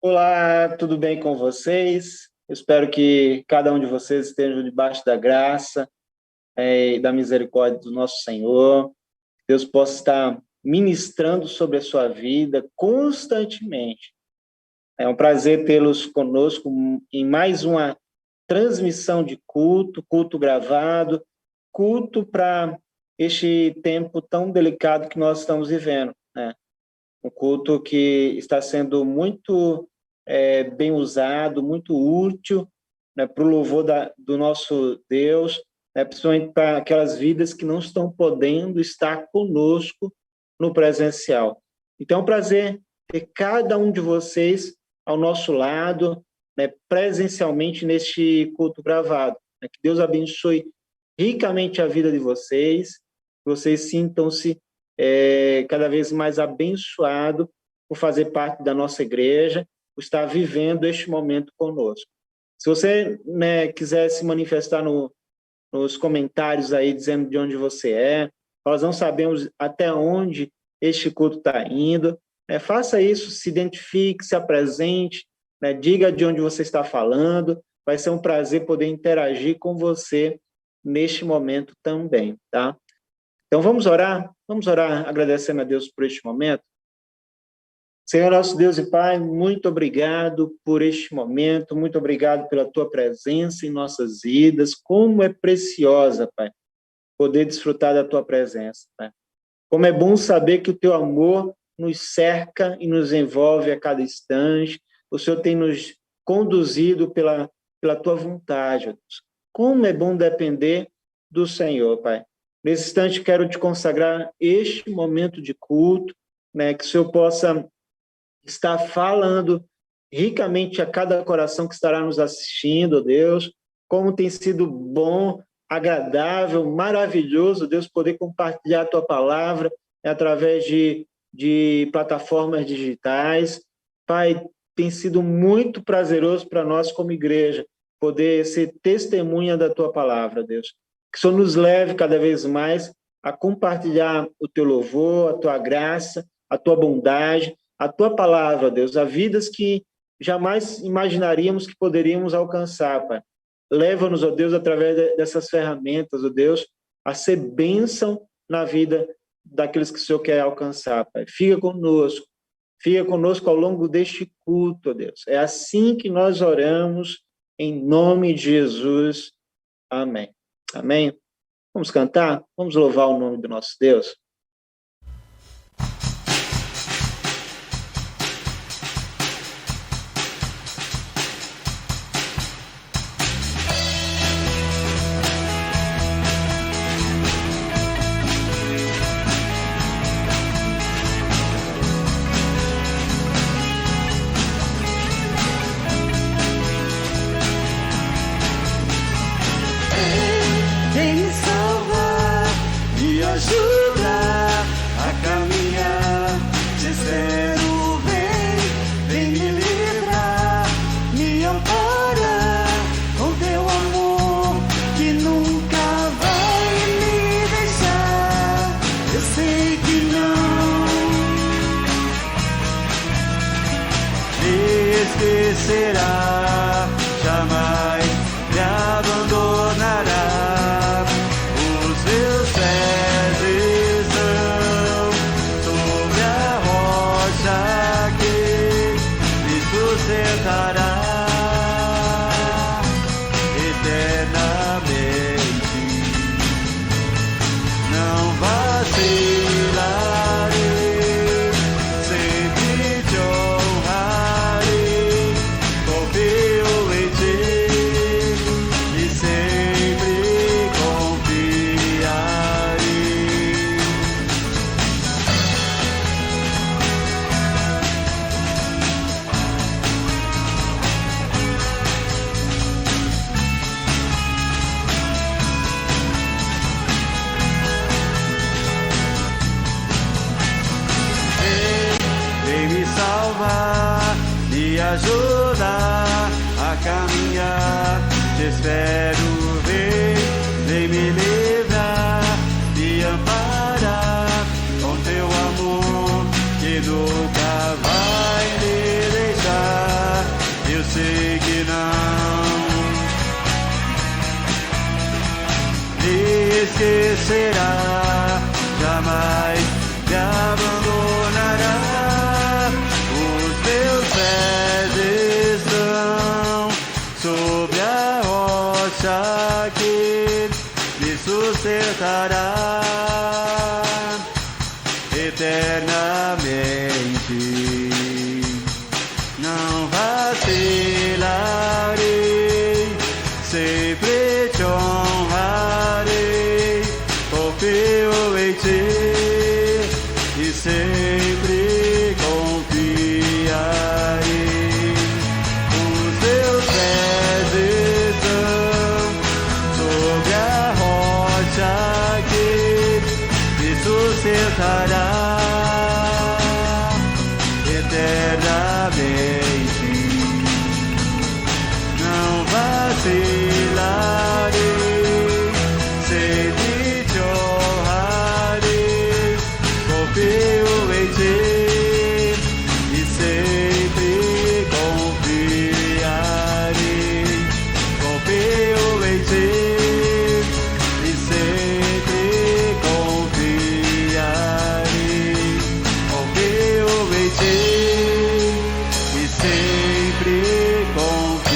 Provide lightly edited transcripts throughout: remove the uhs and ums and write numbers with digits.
Olá, tudo bem com vocês? Espero que cada um de vocês esteja debaixo da graça e da misericórdia do nosso Senhor. Deus possa estar ministrando sobre a sua vida constantemente. É um prazer tê-los conosco em mais uma transmissão de culto gravado, culto para este tempo tão delicado que nós estamos vivendo, né? Um culto que está sendo muito bem usado, muito útil, né, para o louvor do nosso Deus, né, principalmente para aquelas vidas que não estão podendo estar conosco no presencial. Então, é um prazer ter cada um de vocês ao nosso lado, né, presencialmente neste culto gravado. Né, que Deus abençoe ricamente a vida de vocês, que vocês sintam-se cada vez mais abençoados por fazer parte da nossa igreja, por estar vivendo este momento conosco. Se você, né, quiser se manifestar nos comentários aí, dizendo de onde você é, nós não sabemos até onde este culto está indo, né, faça isso, se identifique, se apresente, né, diga de onde você está falando, vai ser um prazer poder interagir com você neste momento também, tá? Então vamos orar agradecendo a Deus por este momento. Senhor, nosso Deus e Pai, muito obrigado por este momento, muito obrigado pela Tua presença em nossas vidas. Como é preciosa, Pai, poder desfrutar da Tua presença, Pai. Como é bom saber que o Teu amor nos cerca e nos envolve a cada instante. O Senhor tem nos conduzido pela Tua vontade, Deus. Como é bom depender do Senhor, Pai. Nesse instante, quero te consagrar este momento de culto, né, que o Senhor possa estar falando ricamente a cada coração que estará nos assistindo, Deus, como tem sido bom, agradável, maravilhoso, Deus, poder compartilhar a Tua palavra através de plataformas digitais. Pai, tem sido muito prazeroso para nós como igreja poder ser testemunha da Tua palavra, Deus. Que o Senhor nos leve cada vez mais a compartilhar o Teu louvor, a Tua graça, a Tua bondade, a Tua palavra, Deus, a vidas que jamais imaginaríamos que poderíamos alcançar, Pai. Leva-nos, ó Deus, através dessas ferramentas, ó Deus, a ser bênção na vida daqueles que o Senhor quer alcançar, Pai. Fica conosco ao longo deste culto, ó Deus. É assim que nós oramos, em nome de Jesus. Amém. Amém. Vamos cantar? Vamos louvar o nome do nosso Deus? Será, jamais me abandonará. Os meus pés estão sobre a rocha que me sustentará eternamente. Não vacilarei, sempre te honrarei. Confio em Ti e sempre confiarei. Vem me salvar, me ajudar a caminhar, te espero, vem me livrar, me amparar com Teu amor que nunca vai me deixar. será, jamais me abandonará. Os meus pés estão sobre a rocha que me sustentará eternamente. Não vacilarei, sempre te honrarei, confio em ti e sempre confiarei. Os teus pés estão sobre a rocha que me sustentará eternamente. Não vacilarei, sempre te honrarei, confio em ti e sempre confiarei. Confio em ti e sempre confiarei. Confio em ti e sempre confiarei.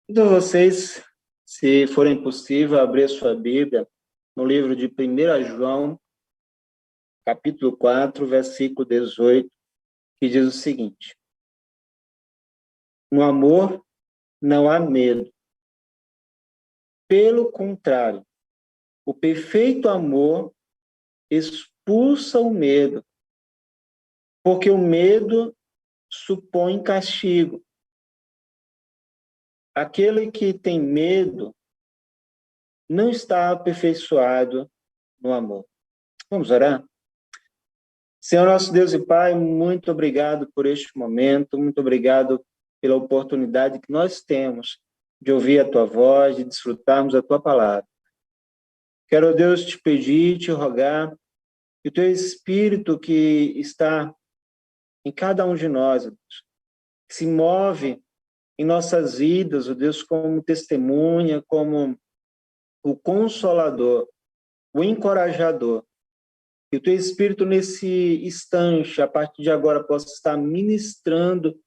Convido vocês, se forem possível, abrir sua Bíblia no livro de 1 João, capítulo 4, versículo 18, que diz o seguinte: no amor não há medo. Pelo contrário, o perfeito amor expulsa o medo, porque o medo supõe castigo. Aquele que tem medo não está aperfeiçoado no amor. Vamos orar? Senhor nosso Deus e Pai, muito obrigado por este momento, muito obrigado pela oportunidade que nós temos de ouvir a Tua voz, de desfrutarmos a Tua palavra. Quero, Deus, te pedir, te rogar, que o Teu Espírito que está em cada um de nós, Deus, que se move em nossas vidas, ó Deus, como testemunha, como o consolador, o encorajador. Que o Teu Espírito, nesse instante, a partir de agora, possa estar ministrando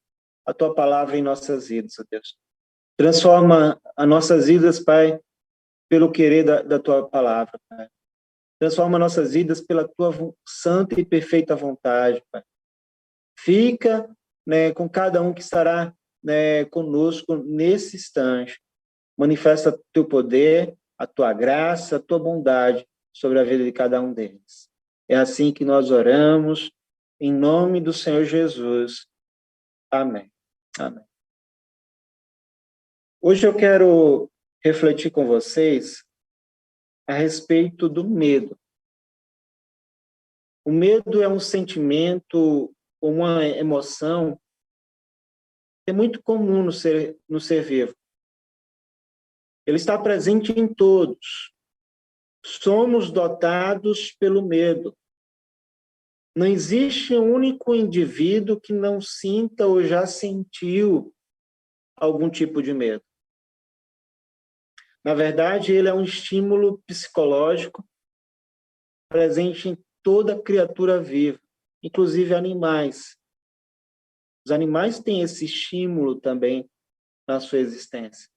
a Tua palavra em nossas vidas, ó Deus. Transforma as nossas vidas, Pai, pelo querer da Tua palavra, Pai. Transforma nossas vidas pela Tua santa e perfeita vontade, Pai. Fica, né, com cada um que estará, né, conosco nesse instante. Manifesta o Teu poder, a Tua graça, a Tua bondade sobre a vida de cada um deles. É assim que nós oramos, em nome do Senhor Jesus. Amém. Amém. Hoje eu quero refletir com vocês a respeito do medo. O medo é um sentimento, uma emoção que é muito comum no ser vivo. Ele está presente em todos. Somos dotados pelo medo. Não existe um único indivíduo que não sinta ou já sentiu algum tipo de medo. Na verdade, ele é um estímulo psicológico presente em toda criatura viva, inclusive animais. Os animais têm esse estímulo também na sua existência.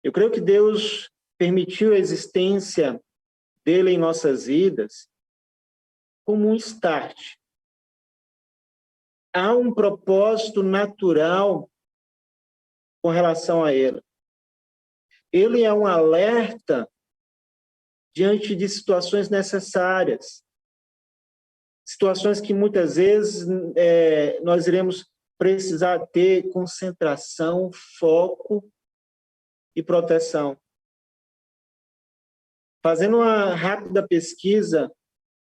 Eu creio que Deus permitiu a existência dele em nossas vidas como um start. Há um propósito natural com relação a ele. Ele é um alerta diante de situações necessárias. Situações que muitas vezes nós iremos precisar ter concentração, foco e proteção. Fazendo uma rápida pesquisa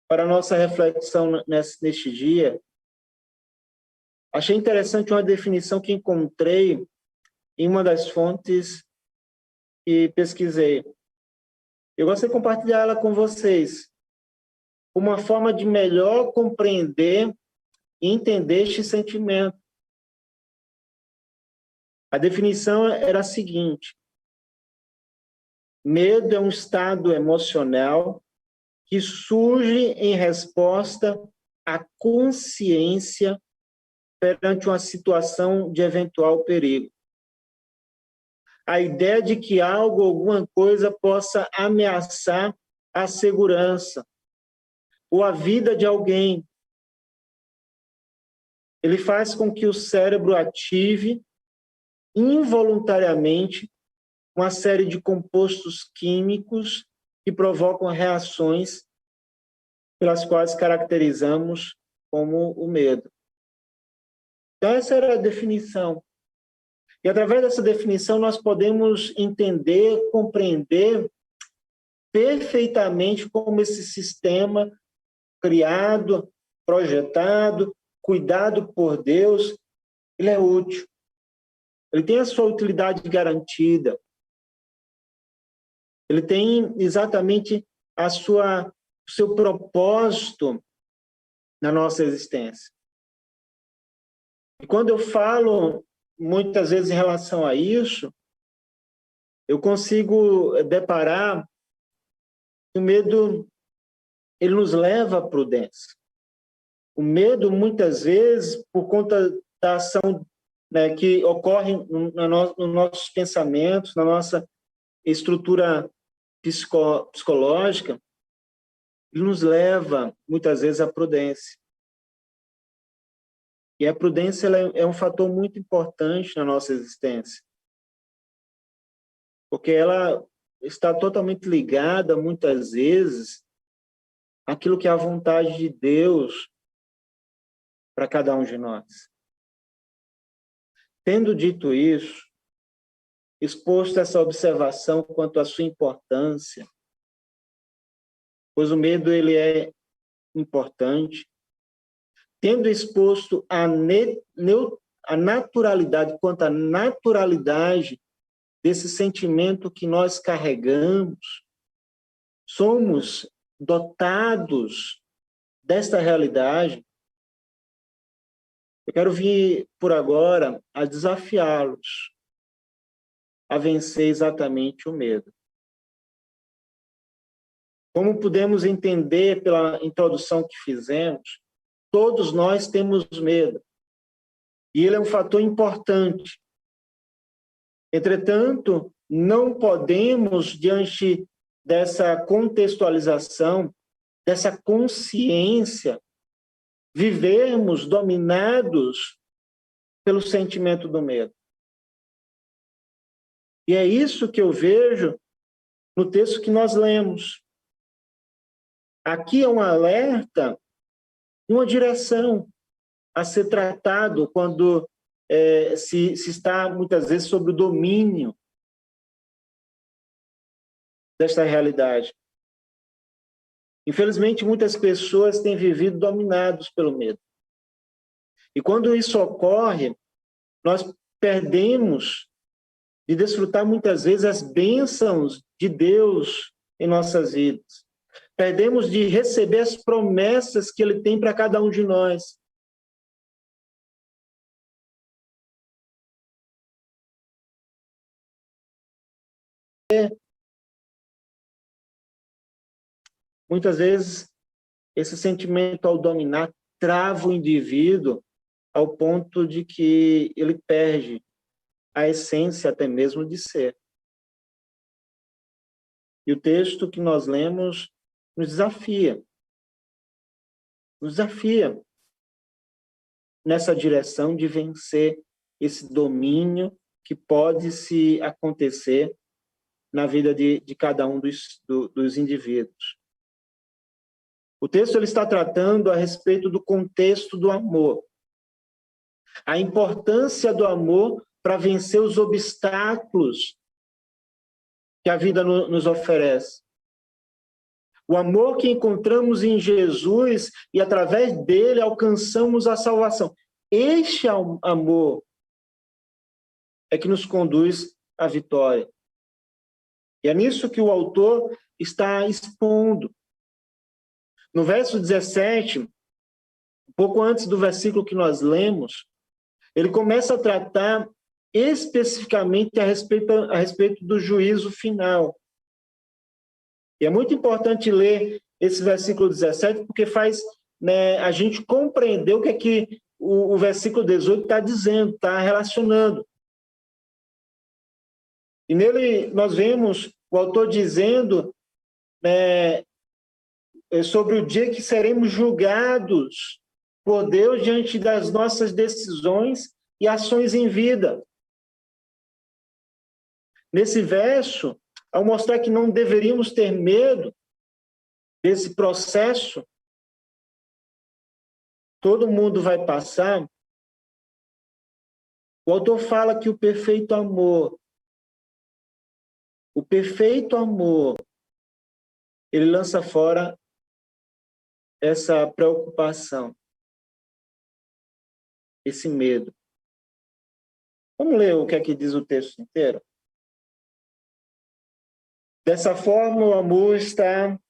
para a nossa reflexão neste dia, achei interessante uma definição que encontrei em uma das fontes que pesquisei. Eu gostaria de compartilhar ela com vocês, uma forma de melhor compreender e entender este sentimento. A definição era a seguinte: medo é um estado emocional que surge em resposta à consciência perante uma situação de eventual perigo. A ideia de que algo, alguma coisa possa ameaçar a segurança ou a vida de alguém. Ele faz com que o cérebro ative involuntariamente uma série de compostos químicos que provocam reações pelas quais caracterizamos como o medo. Então, essa era a definição. E, através dessa definição, nós podemos entender, compreender perfeitamente como esse sistema criado, projetado, cuidado por Deus, ele é útil. Ele tem a sua utilidade garantida. Ele tem exatamente o seu propósito na nossa existência. E quando eu falo, muitas vezes, em relação a isso, eu consigo deparar que o medo, ele nos leva à prudência. O medo, muitas vezes, por conta da ação, né, que ocorre nos nossos pensamentos, na nossa estrutura psicológica, ele nos leva, muitas vezes, à prudência. E a prudência ela é um fator muito importante na nossa existência, porque ela está totalmente ligada, muitas vezes, àquilo que é a vontade de Deus para cada um de nós. Tendo dito isso, exposto essa observação quanto à sua importância, pois o medo ele é importante, tendo exposto a naturalidade, quanto à naturalidade desse sentimento que nós carregamos, somos dotados desta realidade, eu quero vir, por agora, a desafiá-los a vencer exatamente o medo. Como podemos entender pela introdução que fizemos, todos nós temos medo. E ele é um fator importante. Entretanto, não podemos, diante dessa contextualização, dessa consciência, vivermos dominados pelo sentimento do medo. E é isso que eu vejo no texto que nós lemos. Aqui é um alerta, uma direção a ser tratado quando se está, muitas vezes, sob o domínio desta realidade. Infelizmente, muitas pessoas têm vivido dominados pelo medo. E quando isso ocorre, nós perdemos de desfrutar, muitas vezes, as bênçãos de Deus em nossas vidas. Perdemos de receber as promessas que Ele tem para cada um de nós. Muitas vezes, esse sentimento, ao dominar, trava o indivíduo ao ponto de que ele perde a essência até mesmo de ser. E o texto que nós lemos nos desafia nessa direção de vencer esse domínio que pode se acontecer na vida de cada um dos indivíduos. O texto ele está tratando a respeito do contexto do amor, a importância do amor para vencer os obstáculos que a vida nos oferece. O amor que encontramos em Jesus e, através dele, alcançamos a salvação. Este amor é que nos conduz à vitória. E é nisso que o autor está expondo. No verso 17, um pouco antes do versículo que nós lemos, ele começa a tratar especificamente a respeito do juízo final. E é muito importante ler esse versículo 17, porque faz, né, a gente compreender o que é que o versículo 18 está dizendo, está relacionando. E nele nós vemos o autor dizendo, né, sobre o dia que seremos julgados por Deus diante das nossas decisões e ações em vida. Nesse verso, ao mostrar que não deveríamos ter medo desse processo, todo mundo vai passar, o autor fala que o perfeito amor, ele lança fora essa preocupação, esse medo. Vamos ler o que é que diz o texto inteiro? Dessa forma, o amor está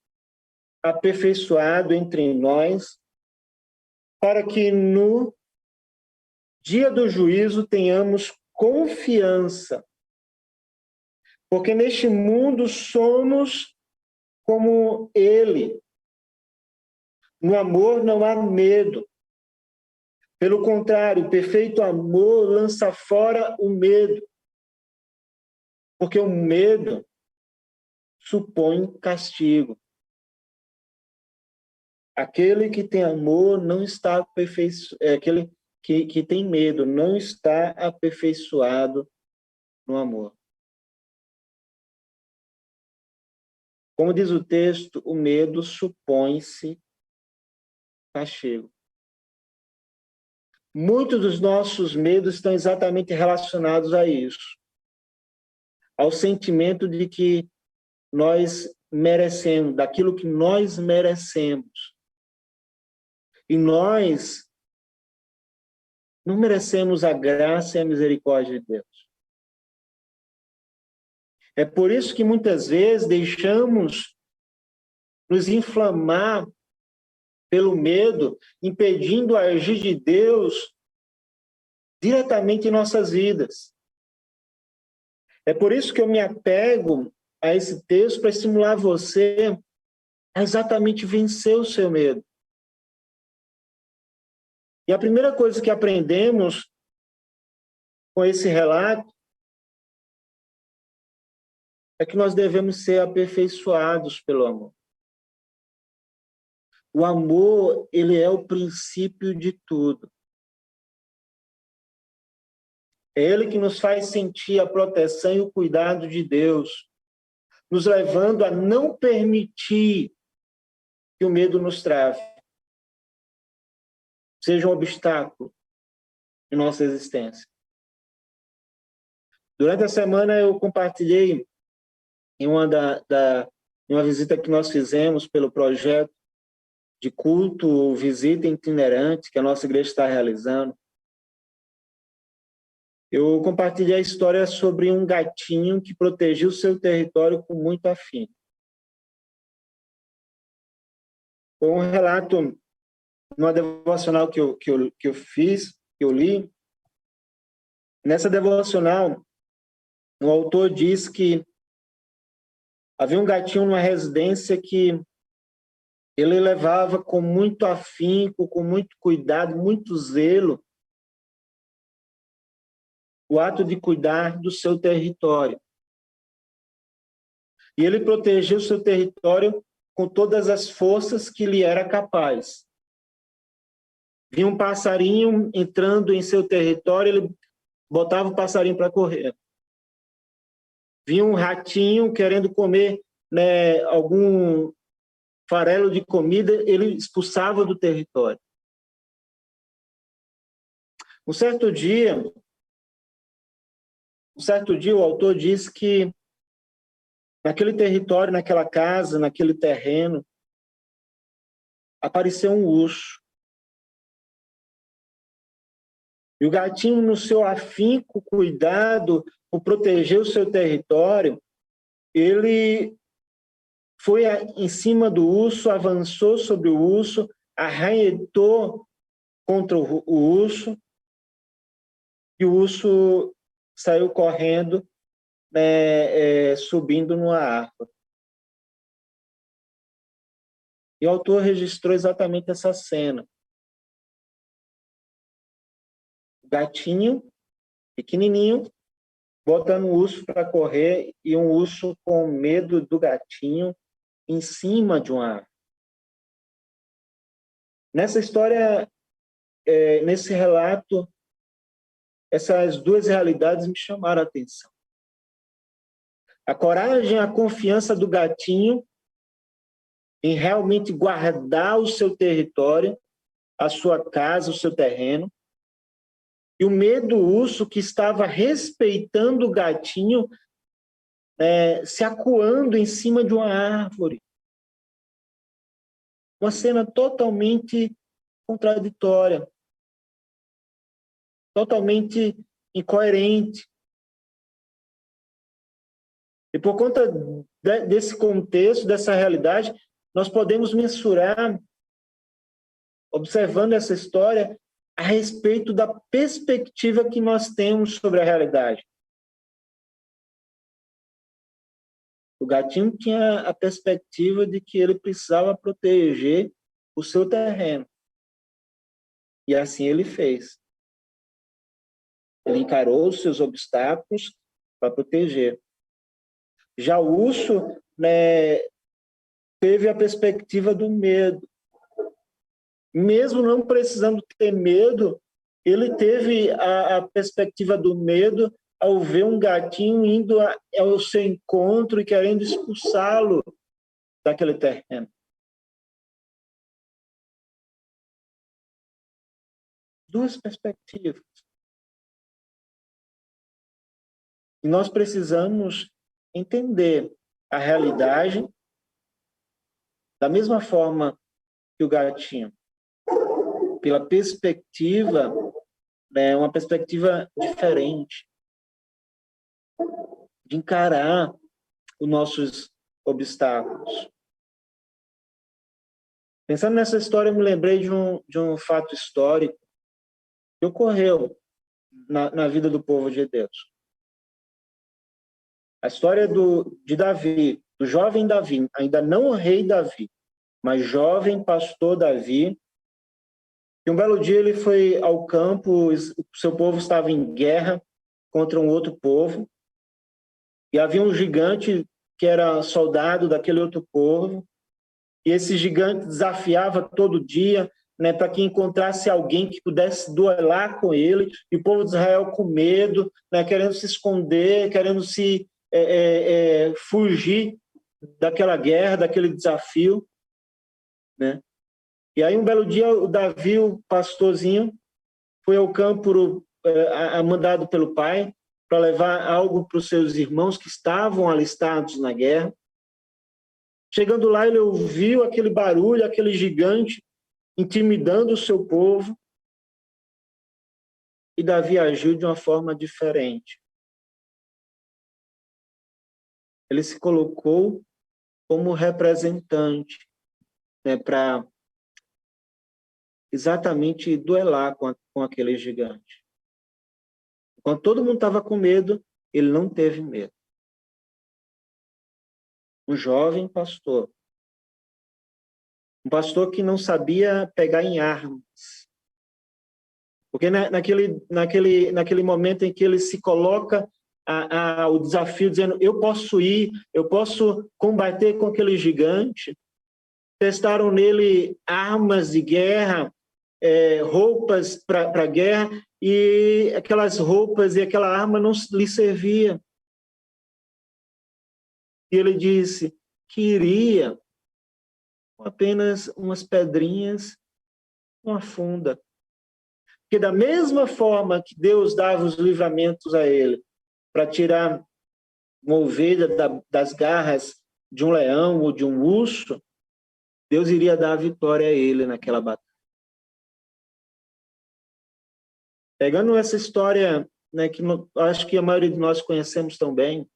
aperfeiçoado entre nós, para que no dia do juízo tenhamos confiança. Porque neste mundo somos como ele. No amor não há medo. Pelo contrário, o perfeito amor lança fora o medo. Porque o medo supõe castigo. Aquele que tem amor não está aperfeiçoado, aquele que tem medo não está aperfeiçoado no amor. Como diz o texto, o medo supõe-se castigo. Muitos dos nossos medos estão exatamente relacionados a isso, ao sentimento de que nós merecemos, daquilo que nós merecemos. E nós não merecemos a graça e a misericórdia de Deus. É por isso que muitas vezes deixamos nos inflamar pelo medo, impedindo a agir de Deus diretamente em nossas vidas. É por isso que eu me apego a esse texto para estimular você a exatamente vencer o seu medo. E a primeira coisa que aprendemos com esse relato é que nós devemos ser aperfeiçoados pelo amor. O amor, ele é o princípio de tudo. É ele que nos faz sentir a proteção e o cuidado de Deus, nos levando a não permitir que o medo nos trave, seja um obstáculo em nossa existência. Durante a semana eu compartilhei em uma visita que nós fizemos pelo projeto de culto, visita itinerante que a nossa igreja está realizando. Eu compartilhei a história sobre um gatinho que protegeu seu território com muito afinco. Foi um relato numa devocional que eu fiz, que eu li. Nessa devocional, o autor diz que havia um gatinho numa residência que ele levava com muito afinco, com muito cuidado, muito zelo, o ato de cuidar do seu território. E ele protegeu o seu território com todas as forças que lhe era capaz. Vinha um passarinho entrando em seu território, ele botava o passarinho para correr. Vinha um ratinho querendo comer, né, algum farelo de comida, ele expulsava do território. Um certo dia, o autor diz que naquele território, naquela casa, naquele terreno, apareceu um urso. E o gatinho, no seu afinco cuidado por proteger o seu território, ele foi em cima do urso, avançou sobre o urso, arranhetou contra o urso, e o urso saiu correndo, né, subindo numa árvore. E o autor registrou exatamente essa cena. O gatinho, pequenininho, botando um urso para correr, e um urso com medo do gatinho em cima de uma árvore. Nessa história, nesse relato, essas duas realidades me chamaram a atenção. A coragem, a confiança do gatinho em realmente guardar o seu território, a sua casa, o seu terreno, e o medo do urso que estava respeitando o gatinho, se acuando em cima de uma árvore. Uma cena totalmente contraditória, totalmente incoerente. E por conta desse contexto, dessa realidade, nós podemos mensurar, observando essa história, a respeito da perspectiva que nós temos sobre a realidade. O gatinho tinha a perspectiva de que ele precisava proteger o seu terreno. E assim ele fez. Ele encarou os seus obstáculos para proteger. Já o urso, teve a perspectiva do medo. Mesmo não precisando ter medo, ele teve a perspectiva do medo ao ver um gatinho indo ao seu encontro e querendo expulsá-lo daquele terreno. Duas perspectivas. E nós precisamos entender a realidade da mesma forma que o gatinho, pela perspectiva, uma perspectiva diferente, de encarar os nossos obstáculos. Pensando nessa história, eu me lembrei de um fato histórico que ocorreu na vida do povo de Deus. A história de Davi, do jovem Davi, ainda não o rei Davi, mas jovem pastor Davi. E um belo dia ele foi ao campo, o seu povo estava em guerra contra um outro povo, e havia um gigante que era soldado daquele outro povo, e esse gigante desafiava todo dia, para que encontrasse alguém que pudesse duelar com ele, e o povo de Israel com medo, querendo se esconder, querendo se fugir daquela guerra, daquele desafio, E aí, um belo dia, o Davi, o pastorzinho, foi ao campo mandado pelo pai para levar algo para os seus irmãos que estavam alistados na guerra. Chegando lá, ele ouviu aquele barulho, aquele gigante intimidando o seu povo, e Davi agiu de uma forma diferente. Ele se colocou como representante, para exatamente duelar com aquele gigante. Quando todo mundo estava com medo, ele não teve medo. Um jovem pastor. Um pastor que não sabia pegar em armas. Porque naquele momento em que ele se coloca o desafio, dizendo, eu posso ir, eu posso combater com aquele gigante, testaram nele armas de guerra, roupas para a guerra, e aquelas roupas e aquela arma não lhe servia. E ele disse que iria com apenas umas pedrinhas, uma funda. Porque da mesma forma que Deus dava os livramentos a ele para tirar uma ovelha das garras de um leão ou de um urso, Deus iria dar a vitória a ele naquela batalha. Pegando essa história, que acho que a maioria de nós conhecemos tão bem,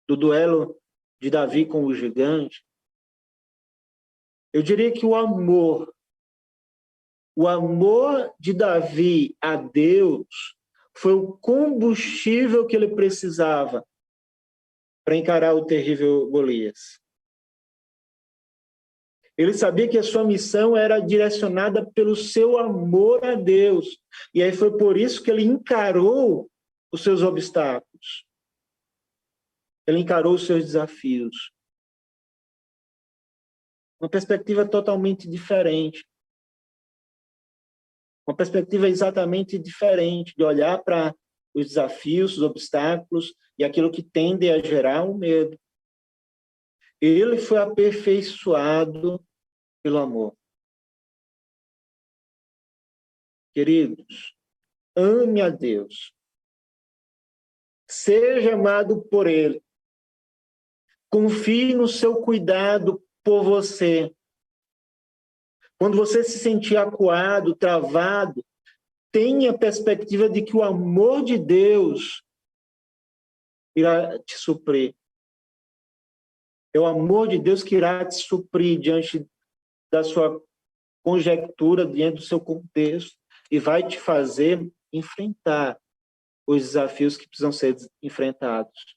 do duelo de Davi com o gigante, Eu diria que o amor de Davi a Deus foi o combustível que ele precisava para encarar o terrível Golias. Ele sabia que a sua missão era direcionada pelo seu amor a Deus. E aí foi por isso que ele encarou os seus obstáculos. Ele encarou os seus desafios. Uma perspectiva totalmente diferente. Uma perspectiva exatamente diferente de olhar para os desafios, os obstáculos e aquilo que tende a gerar o medo. Ele foi aperfeiçoado pelo amor. Queridos, ame a Deus. Seja amado por Ele. Confie no seu cuidado por você. Quando você se sentir acuado, travado, tenha a perspectiva de que o amor de Deus irá te suprir. É o amor de Deus que irá te suprir diante da sua conjectura, diante do seu contexto, e vai te fazer enfrentar os desafios que precisam ser enfrentados.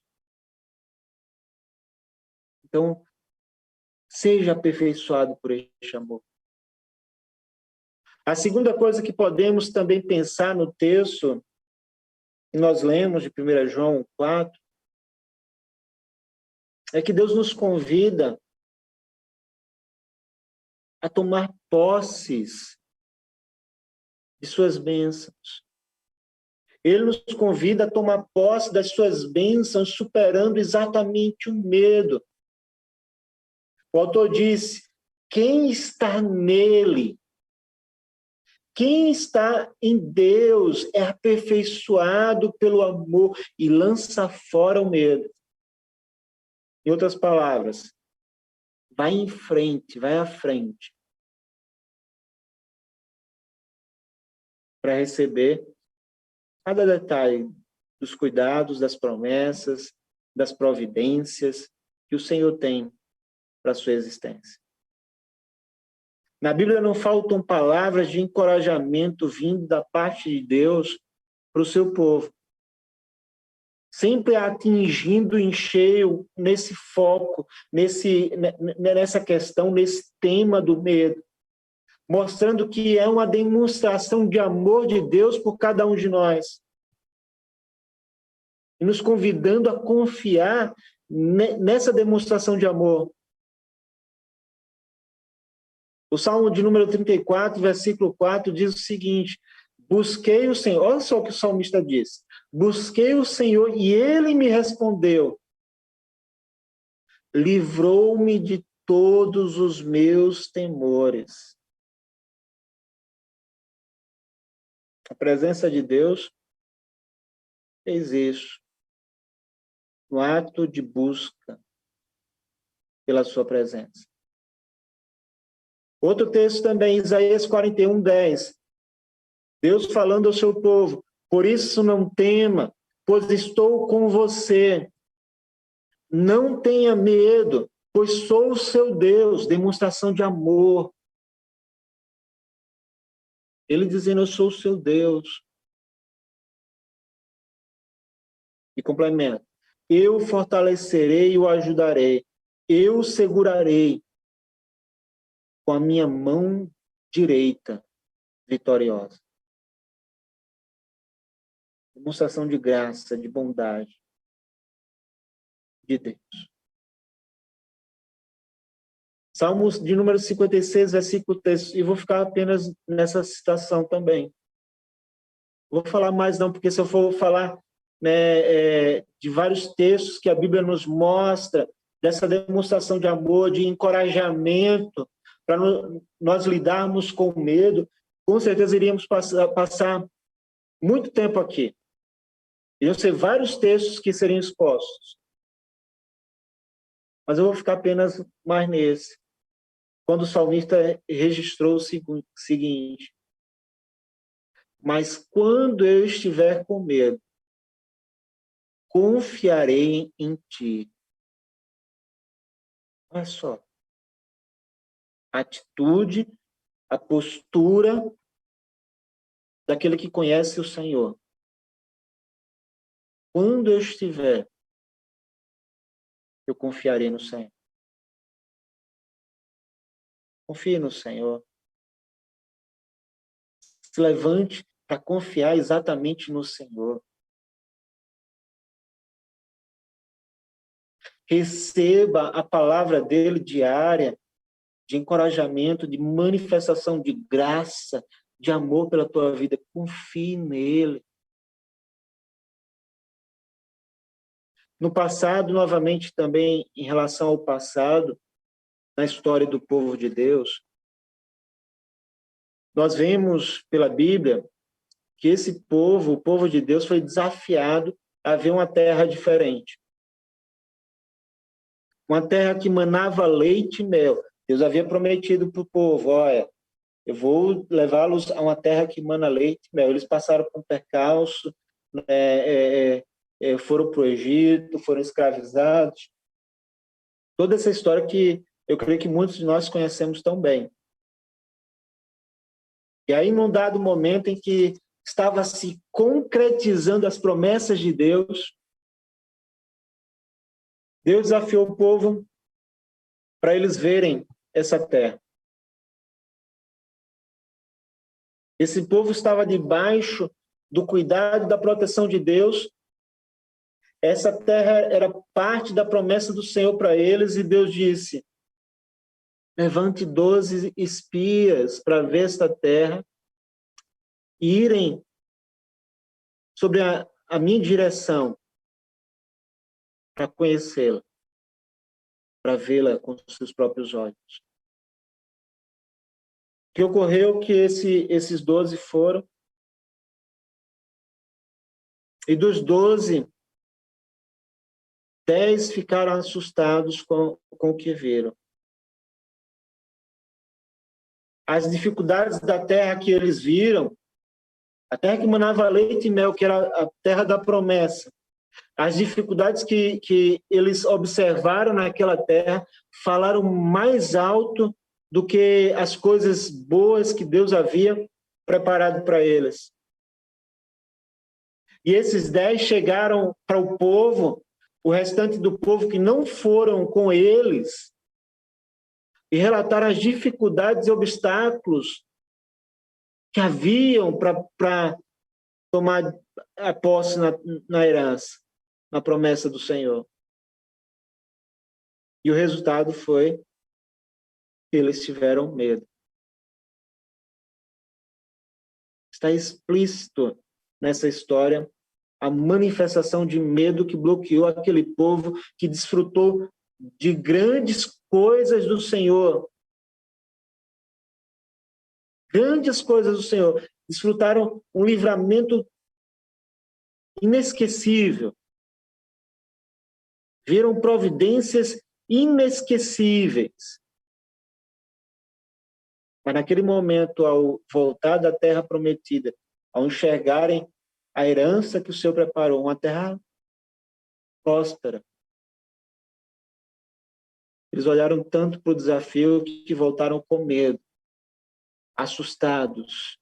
Então, seja aperfeiçoado por este amor. A segunda coisa que podemos também pensar no texto que nós lemos de 1 João 4 é que Deus nos convida a tomar posses de suas bênçãos. Ele nos convida a tomar posse das suas bênçãos, superando exatamente o medo. O autor disse: quem está nele, quem está em Deus é aperfeiçoado pelo amor e lança fora o medo. Em outras palavras, vai em frente, vai à frente, para receber cada detalhe dos cuidados, das promessas, das providências que o Senhor tem para a sua existência. Na Bíblia não faltam palavras de encorajamento vindo da parte de Deus para o seu povo, sempre atingindo em cheio nesse foco, nessa questão, nesse tema do medo, mostrando que é uma demonstração de amor de Deus por cada um de nós, e nos convidando a confiar nessa demonstração de amor. O Salmo de número 34, versículo 4, diz o seguinte: busquei o Senhor, olha só o que o salmista diz, busquei o Senhor e Ele me respondeu, livrou-me de todos os meus temores. A presença de Deus fez isso, no ato de busca pela sua presença. Outro texto também, Isaías 41, 10. Deus falando ao seu povo: por isso não tema, pois estou com você. Não tenha medo, pois sou o seu Deus. Demonstração de amor. Ele dizendo: eu sou o seu Deus. E complementa: eu fortalecerei e o ajudarei. Eu o segurarei com a minha mão direita vitoriosa. Demonstração de graça, de bondade de Deus. Salmos de número 56, versículo 3, e vou ficar apenas nessa citação também. Vou falar mais não, porque se eu for falar de vários textos que a Bíblia nos mostra, dessa demonstração de amor, de encorajamento, para nós lidarmos com o medo, com certeza iríamos passar muito tempo aqui. Iriam ser vários textos que seriam expostos. Mas eu vou ficar apenas mais nesse. Quando o salmista registrou o seguinte: mas quando eu estiver com medo, confiarei em ti. Olha só. a atitude, a postura daquele que conhece o Senhor. Quando eu estiver, eu confiarei no Senhor. Confie no Senhor. Se levante para confiar exatamente no Senhor. Receba a palavra dele diária, de encorajamento, de manifestação de graça, de amor pela tua vida. Confie nele. No passado, novamente também, em relação ao passado, na história do povo de Deus, nós vemos pela Bíblia que esse povo, o povo de Deus, foi desafiado a ver uma terra diferente. Uma terra que manava leite e mel. Deus havia prometido para o povo, olha, eu vou levá-los a uma terra que mana leite e mel. Eles passaram por um percalço, foram para o Egito, foram escravizados. Toda essa história que eu creio que muitos de nós conhecemos tão bem. E aí, num dado momento em que estava se concretizando as promessas de Deus, Deus desafiou o povo para eles verem essa terra. Esse povo estava debaixo do cuidado e da proteção de Deus. Essa terra era parte da promessa do Senhor para eles, e Deus disse, levante 12 espias para ver esta terra, e irem sobre a minha direção, para conhecê-la, para vê-la com os seus próprios olhos. O que ocorreu que esses 12 foram, e dos 12, 10 ficaram assustados com o que viram. As dificuldades da terra que eles viram, a terra que manava leite e mel, que era a terra da promessa, as dificuldades que eles observaram naquela terra falaram mais alto do que as coisas boas que Deus havia preparado para eles. E esses 10 chegaram para o povo, o restante do povo que não foram com eles, e relataram as dificuldades e obstáculos que haviam para tomar a posse na herança, na promessa do Senhor. E o resultado foi que eles tiveram medo. Está explícito nessa história a manifestação de medo que bloqueou aquele povo que desfrutou de grandes coisas do Senhor. Grandes coisas do Senhor. Desfrutaram um livramento inesquecível. Viram providências inesquecíveis. Mas naquele momento, ao voltar da terra prometida, ao enxergarem a herança que o Senhor preparou, uma terra próspera, eles olharam tanto para o desafio que voltaram com medo, assustados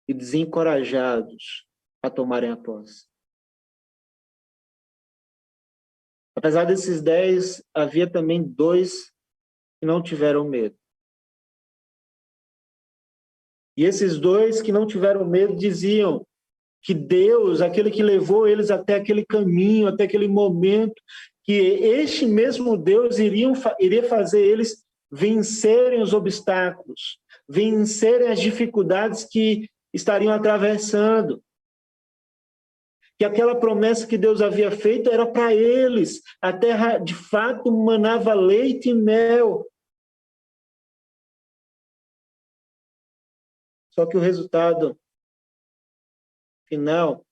e desencorajados a tomarem a posse. Apesar desses 10, havia também 2 que não tiveram medo. E esses 2 que não tiveram medo diziam que Deus, aquele que levou eles até aquele caminho, até aquele momento, que este mesmo Deus iria fazer eles vencerem os obstáculos, vencerem as dificuldades que estariam atravessando. Que aquela promessa que Deus havia feito era para eles. A terra, de fato, manava leite e mel. Só que o resultado final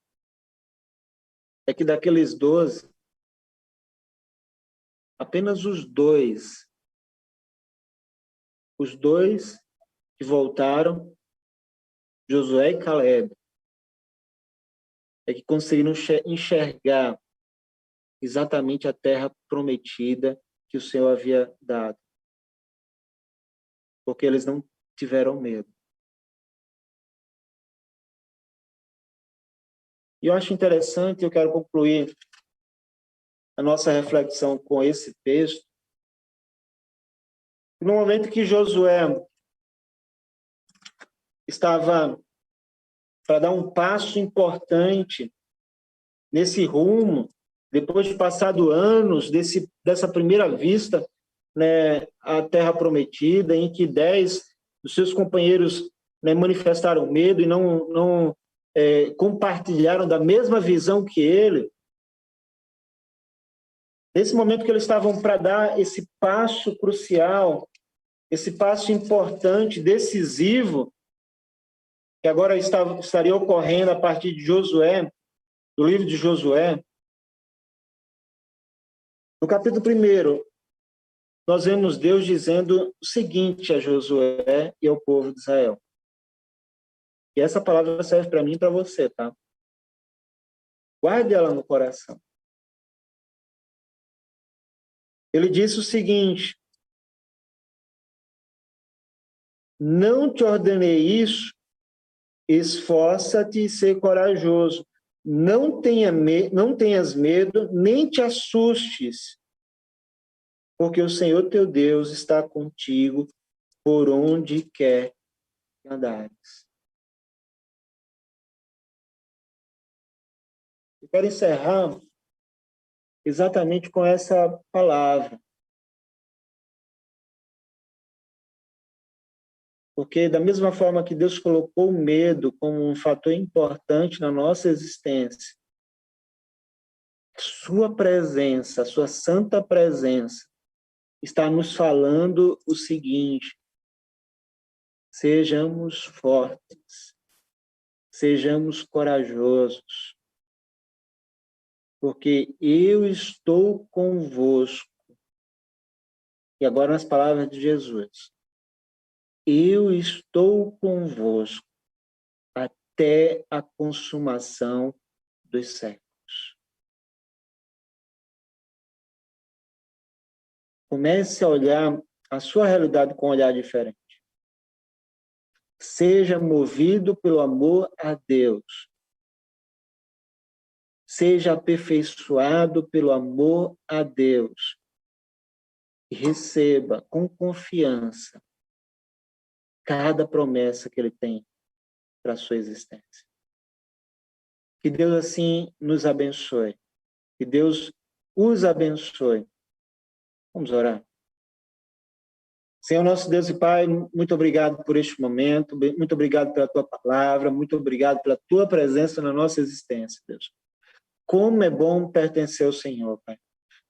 é que daqueles 12, apenas os 2 que voltaram, Josué e Caleb, é que conseguiram enxergar exatamente a terra prometida que o Senhor havia dado. porque eles não tiveram medo. E eu acho interessante, eu quero concluir a nossa reflexão com esse texto. No momento que Josué estava para dar um passo importante nesse rumo, depois de passado anos dessa primeira vista, né, à Terra Prometida, em que 10 dos seus companheiros, né, manifestaram medo e não compartilharam da mesma visão que ele. Nesse momento que eles estavam para dar esse passo crucial, esse passo importante, decisivo, que agora estaria ocorrendo a partir de Josué, do livro de Josué. No capítulo 1, nós vemos Deus dizendo o seguinte a Josué e ao povo de Israel. E essa palavra serve para mim e para você, tá? Guarde ela no coração. Ele disse o seguinte: não te ordenei isso, esforça-te e ser corajoso. Não tenhas medo, nem te assustes, porque o Senhor teu Deus está contigo por onde quer que andares. Eu quero encerrar exatamente com essa palavra. Porque da mesma forma que Deus colocou o medo como um fator importante na nossa existência, sua presença, sua santa presença, está nos falando o seguinte: sejamos fortes, sejamos corajosos, porque eu estou convosco. E agora nas palavras de Jesus: eu estou convosco até a consumação dos séculos. Comece a olhar a sua realidade com um olhar diferente. Seja movido pelo amor a Deus. Seja aperfeiçoado pelo amor a Deus. E receba com confiança cada promessa que Ele tem para a sua existência. Que Deus assim nos abençoe. Que Deus os abençoe. Vamos orar. Senhor nosso Deus e Pai, muito obrigado por este momento, muito obrigado pela Tua palavra, muito obrigado pela Tua presença na nossa existência, Deus. Como é bom pertencer ao Senhor, Pai.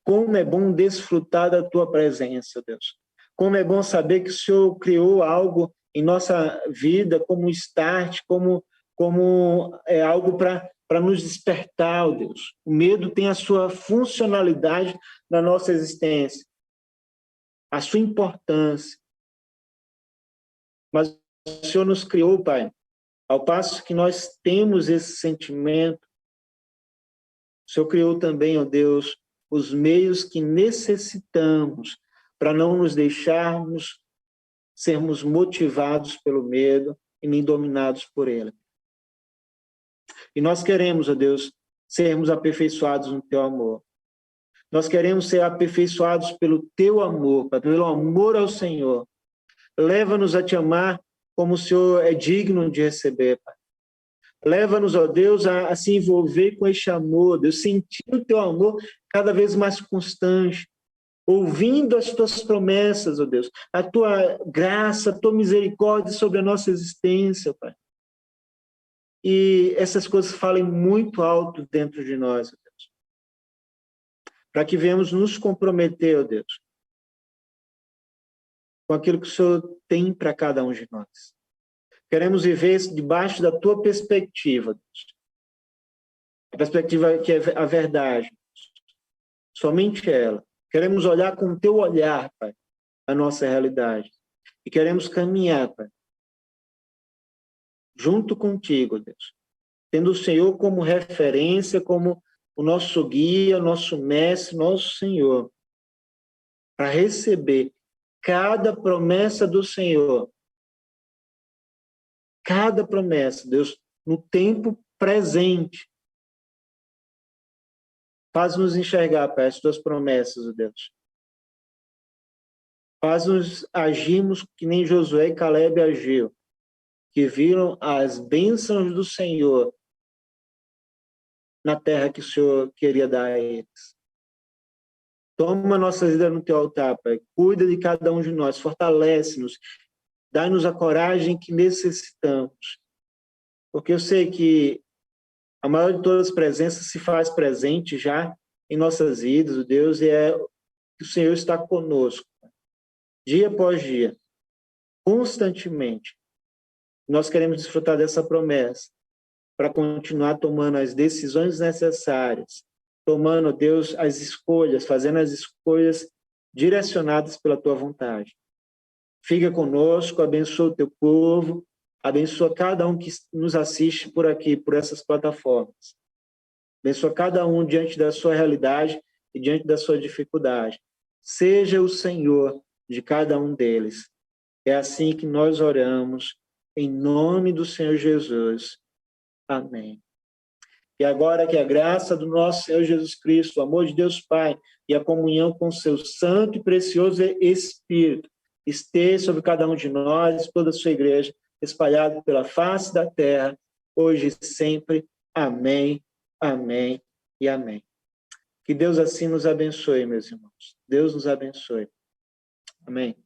Como é bom desfrutar da Tua presença, Deus. Como é bom saber que o Senhor criou algo em nossa vida como start, como algo para nos despertar, Deus. O medo tem a sua funcionalidade na nossa existência, a sua importância. Mas o Senhor nos criou, Pai, ao passo que nós temos esse sentimento, o Senhor criou também, ó Deus, os meios que necessitamos para não nos deixarmos sermos motivados pelo medo e nem dominados por ele. E nós queremos, ó Deus, sermos aperfeiçoados no Teu amor. Nós queremos ser aperfeiçoados pelo Teu amor, Pai, pelo amor ao Senhor. Leva-nos a Te amar como o Senhor é digno de receber, Pai. Leva-nos, ó Deus, a se envolver com este amor, Deus, sentir o Teu amor cada vez mais constante, ouvindo as Tuas promessas, ó Deus, a Tua graça, a Tua misericórdia sobre a nossa existência, Pai. E essas coisas falem muito alto dentro de nós, ó Deus, para que venhamos nos comprometer, ó Deus, com aquilo que o Senhor tem para cada um de nós. Queremos viver debaixo da Tua perspectiva, Deus. A perspectiva que é a verdade, somente ela. Queremos olhar com o Teu olhar, Pai, a nossa realidade. E queremos caminhar, Pai, junto contigo, Deus, tendo o Senhor como referência, como o nosso guia, nosso mestre, nosso Senhor, para receber cada promessa do Senhor, cada promessa, Deus, no tempo presente, faz-nos enxergar, Pai, as tuas promessas, ó Deus. Faz-nos agirmos que nem Josué e Caleb agiu, que viram as bênçãos do Senhor na terra que o Senhor queria dar a eles. Toma nossa vida no teu altar, Pai. Cuida de cada um de nós, fortalece-nos, dá-nos a coragem que necessitamos. Porque eu sei que a maior de todas as presenças se faz presente já em nossas vidas, o Deus, e é que o Senhor está conosco, dia após dia, constantemente. Nós queremos desfrutar dessa promessa para continuar tomando as decisões necessárias, tomando, Deus, as escolhas, fazendo as escolhas direcionadas pela tua vontade. Fica conosco, abençoa o teu povo, abençoa cada um que nos assiste por aqui, por essas plataformas. Abençoa cada um diante da sua realidade e diante da sua dificuldade. Seja o Senhor de cada um deles. É assim que nós oramos, em nome do Senhor Jesus. Amém. E agora que a graça do nosso Senhor Jesus Cristo, o amor de Deus Pai e a comunhão com o seu santo e precioso Espírito esteja sobre cada um de nós, toda a sua igreja, espalhado pela face da terra, hoje e sempre. Amém, amém e amém. Que Deus assim nos abençoe, meus irmãos. Deus nos abençoe. Amém.